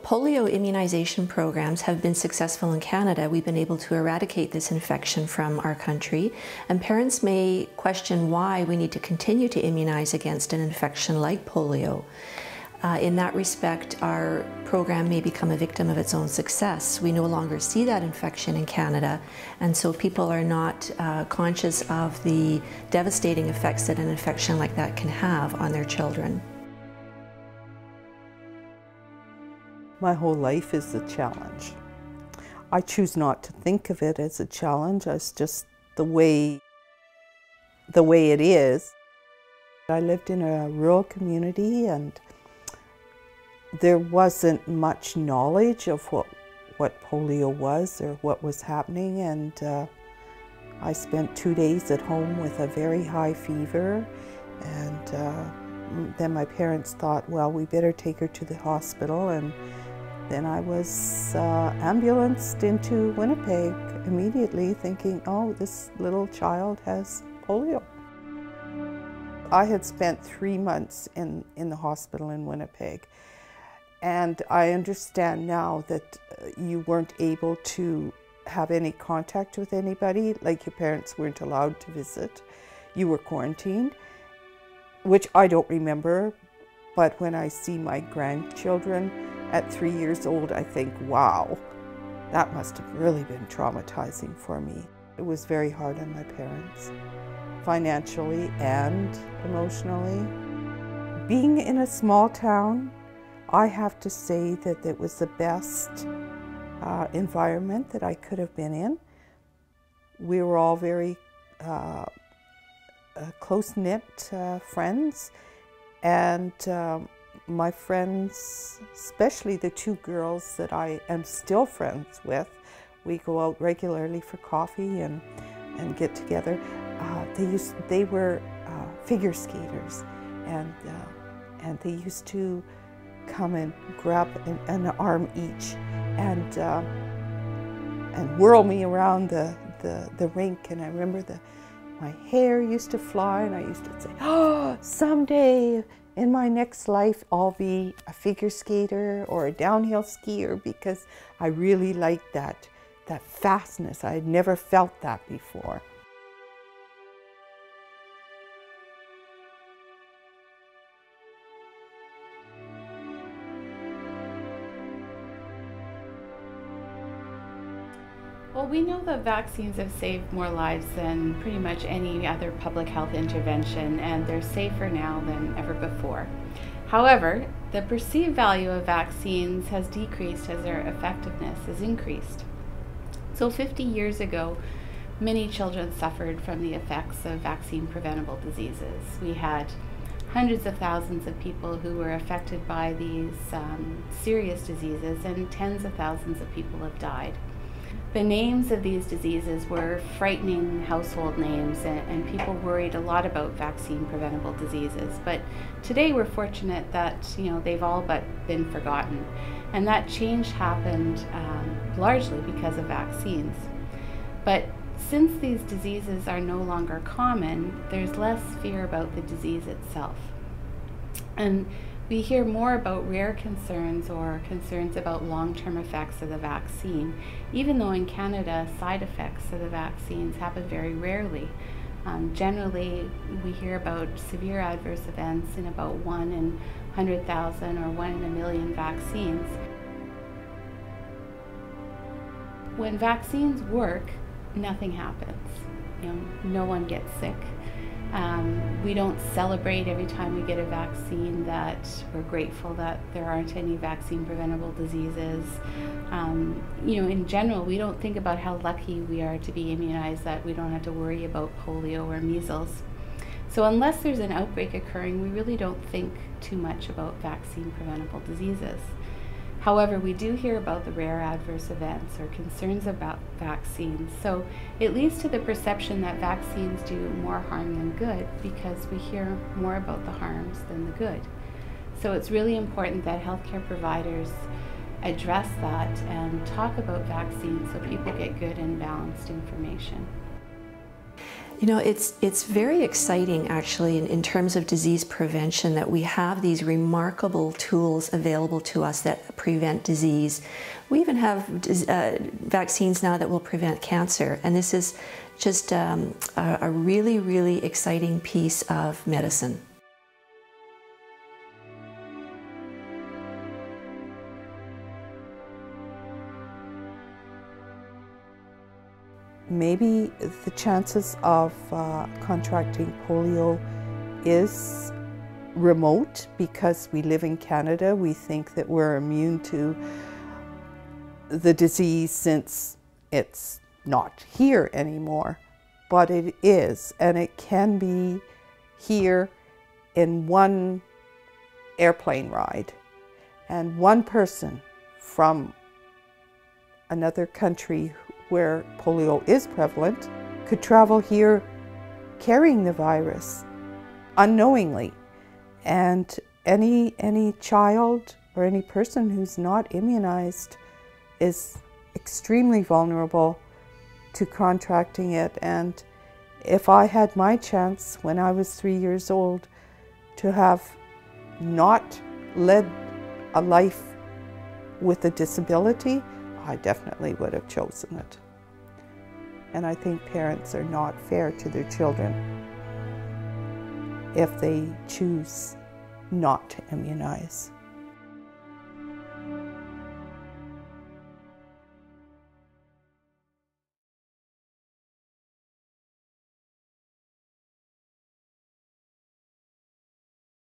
polio immunization programs have been successful in Canada. We've been able to eradicate this infection from our country, and parents may question why we need to continue to immunize against an infection like polio. In that respect, our program may become a victim of its own success. We no longer see that infection in Canada, and so people are not conscious of the devastating effects that an infection like that can have on their children. My whole life is a challenge. I choose not to think of it as a challenge. It's just the way it is. I lived in a rural community, and there wasn't much knowledge of what polio was or what was happening, and I spent 2 days at home with a very high fever, and then my parents thought, well, we better take her to the hospital, and then I was ambulanced into Winnipeg immediately, thinking, oh, this little child has polio. I had spent 3 months in the hospital in Winnipeg, and I understand now that you weren't able to have any contact with anybody, like your parents weren't allowed to visit. You were quarantined, which I don't remember, but when I see my grandchildren at 3 years old, I think, wow, that must have really been traumatizing for me. It was very hard on my parents, financially and emotionally. Being in a small town, I have to say that it was the best environment that I could have been in. We were all very close-knit friends, and my friends, especially the 2 girls that I am still friends with, we go out regularly for coffee and get together. They were figure skaters, and they used to come and grab an arm each and whirl me around the rink. And I remember my hair used to fly, and I used to say, oh, someday in my next life I'll be a figure skater or a downhill skier, because I really liked that fastness. I had never felt that before. Well, we know that vaccines have saved more lives than pretty much any other public health intervention, and they're safer now than ever before. However, the perceived value of vaccines has decreased as their effectiveness has increased. So 50 years ago, many children suffered from the effects of vaccine-preventable diseases. We had hundreds of thousands of people who were affected by these serious diseases, and tens of thousands of people have died. The names of these diseases were frightening household names, and people worried a lot about vaccine-preventable diseases. But today we're fortunate that they've all but been forgotten, and that change happened largely because of vaccines. But since these diseases are no longer common, there's less fear about the disease itself. And we hear more about rare concerns or concerns about long-term effects of the vaccine, even though in Canada, side effects of the vaccines happen very rarely. Generally, we hear about severe adverse events in about 1 in 100,000 or 1 in a million vaccines. When vaccines work, nothing happens. No one gets sick. We don't celebrate every time we get a vaccine that we're grateful that there aren't any vaccine-preventable diseases. In general, we don't think about how lucky we are to be immunized, that we don't have to worry about polio or measles. So unless there's an outbreak occurring, we really don't think too much about vaccine-preventable diseases. However, we do hear about the rare adverse events or concerns about vaccines, so it leads to the perception that vaccines do more harm than good, because we hear more about the harms than the good. So it's really important that healthcare providers address that and talk about vaccines so people get good and balanced information. You know, it's very exciting actually in terms of disease prevention that we have these remarkable tools available to us that prevent disease. We even have vaccines now that will prevent cancer, and this is just a really, really exciting piece of medicine. Maybe the chances of contracting polio is remote because we live in Canada. We think that we're immune to the disease since it's not here anymore, but it is, and it can be here in one airplane ride, and one person from another country where polio is prevalent could travel here carrying the virus unknowingly. And any child or any person who's not immunized is extremely vulnerable to contracting it. And if I had my chance when I was 3 years old to have not led a life with a disability, I definitely would have chosen it. And I think parents are not fair to their children if they choose not to immunize.